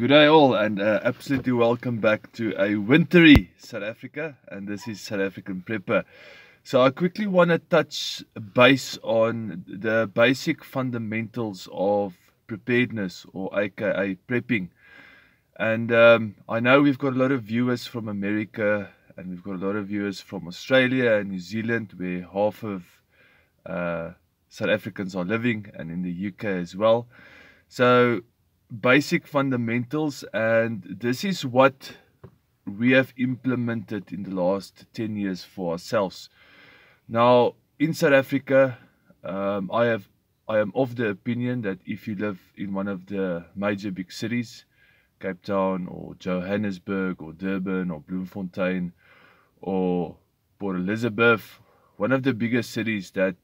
Good day all, and absolutely welcome back to a wintry South Africa, and this is South African Prepper. So I quickly want to touch base on the basic fundamentals of preparedness, or aka prepping. And I know we've got a lot of viewers from America, and we've got a lot of viewers from Australia and New Zealand, where half of South Africans are living, and in the UK as well. So basic fundamentals, and this is what we have implemented in the last 10 years for ourselves. Now in South Africa, I am of the opinion that if you live in one of the major big cities, Cape Town or Johannesburg or Durban or Bloemfontein or Port Elizabeth, one of the biggest cities, that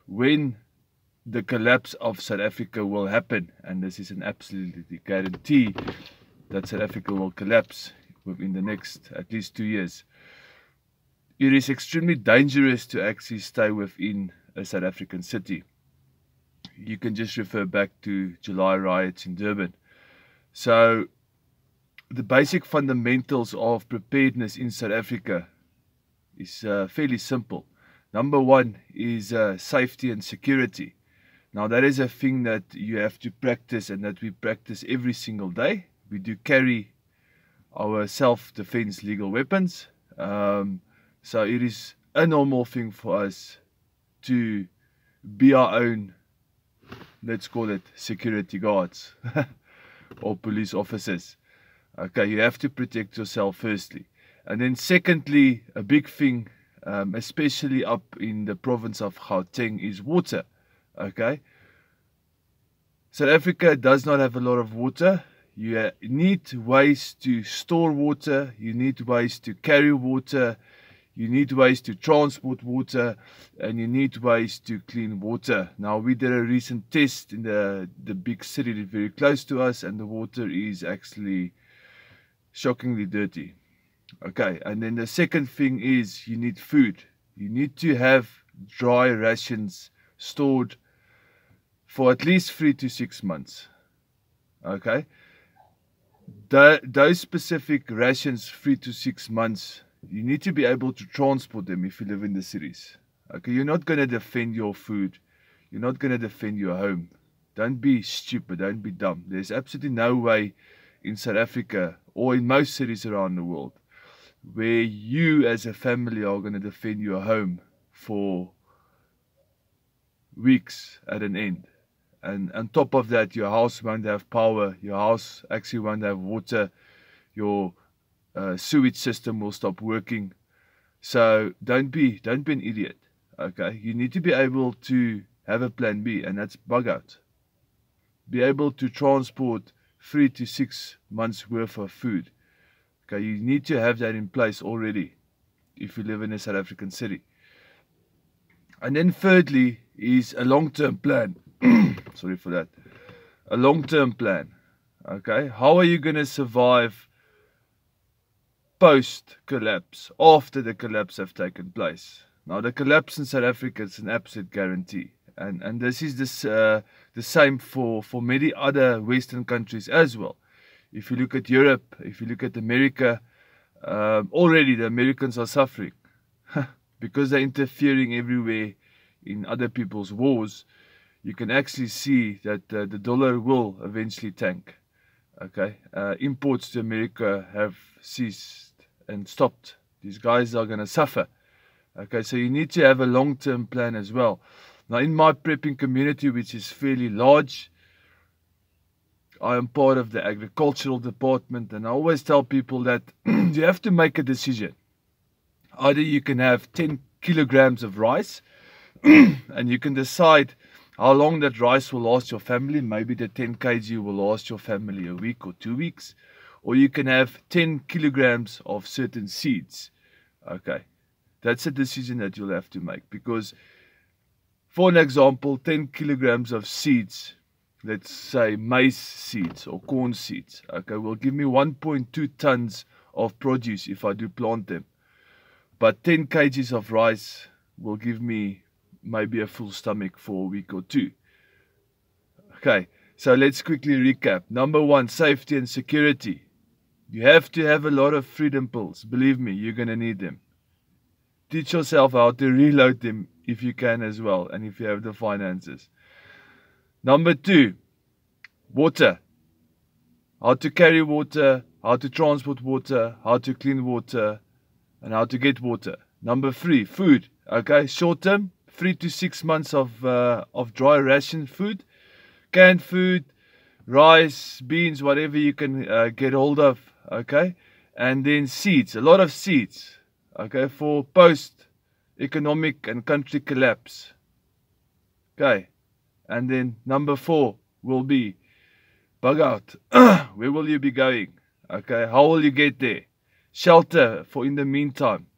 when the collapse of South Africa will happen, and this is an absolutely guarantee that South Africa will collapse within the next at least 2 years, it is extremely dangerous to actually stay within a South African city. You can just refer back to July riots in Durban. So the basic fundamentals of preparedness in South Africa is fairly simple. Number one is safety and security. Now that is a thing that you have to practice, and that we practice every single day. We do carry our self-defense legal weapons. So it is a normal thing for us to be our own, let's call it, security guards or police officers. Okay, you have to protect yourself firstly. And then secondly, a big thing, especially up in the province of Gauteng, is water. Okay, South Africa does not have a lot of water. You need ways to store water, you need ways to carry water, you need ways to transport water, and you need ways to clean water. Now we did a recent test in the big city very close to us, and the water is actually shockingly dirty. Okay, and then the second thing is you need food. You need to have dry rations stored for at least 3 to 6 months. Okay, those specific rations, 3 to 6 months, you need to be able to transport them if you live in the cities. Okay, you're not going to defend your food, you're not going to defend your home. Don't be stupid, don't be dumb. There's absolutely no way in South Africa or in most cities around the world where you as a family are going to defend your home for weeks at an end. And on top of that, your house won't have power, your house actually won't have water, your sewage system will stop working. So don't be an idiot. Okay, you need to be able to have a plan B, and that's bug out. Be able to transport 3 to 6 months worth of food. Okay, you need to have that in place already if you live in a South African city. And then thirdly is a long-term plan. Sorry for that. A long-term plan. Okay, how are you going to survive post-collapse, after the collapse have taken place? Now the collapse in South Africa is an absolute guarantee, and this is the same for many other Western countries as well. If you look at Europe, if you look at America, already the Americans are suffering because they're interfering everywhere in other people's wars. You can actually see that the dollar will eventually tank. Okay, imports to America have ceased and stopped. These guys are going to suffer. Okay, so you need to have a long-term plan as well. Now in my prepping community, which is fairly large, I am part of the agricultural department, and I always tell people that you have to make a decision. Either you can have 10 kilograms of rice and you can decide how long that rice will last your family. Maybe the 10 kg will last your family a week or 2 weeks. Or you can have 10 kilograms of certain seeds. Okay, that's a decision that you'll have to make. Because, for an example, 10 kilograms of seeds, let's say maize seeds or corn seeds, okay, will give me 1.2 tons of produce if I do plant them. But 10 kgs of rice will give me maybe a full stomach for a week or two. Okay, So let's quickly recap. Number 1, safety and security. You have to have a lot of freedom pills. Believe me, you're going to need them. Teach yourself how to reload them if you can as well, and if you have the finances. Number 2, water. How to carry water, how to transport water, how to clean water, and how to get water. Number 3, food. Okay, short term, 3 to 6 months of dry ration food, canned food, rice, beans, whatever you can get hold of. Okay, and then seeds, a lot of seeds. Okay, for post-economic and country collapse. Okay, and then number 4 will be bug out. Where will you be going? Okay, how will you get there? Shelter for in the meantime.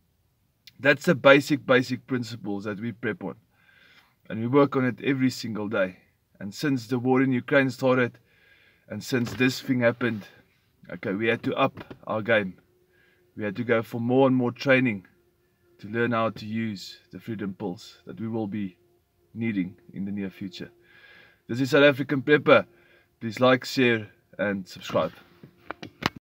That's the basic principles that we prep on. And we work on it every single day. And since the war in Ukraine started, and since this thing happened, okay, we had to up our game. We had to go for more and more training to learn how to use the freedom pills that we will be needing in the near future. This is South African Prepper. Please like, share, and subscribe.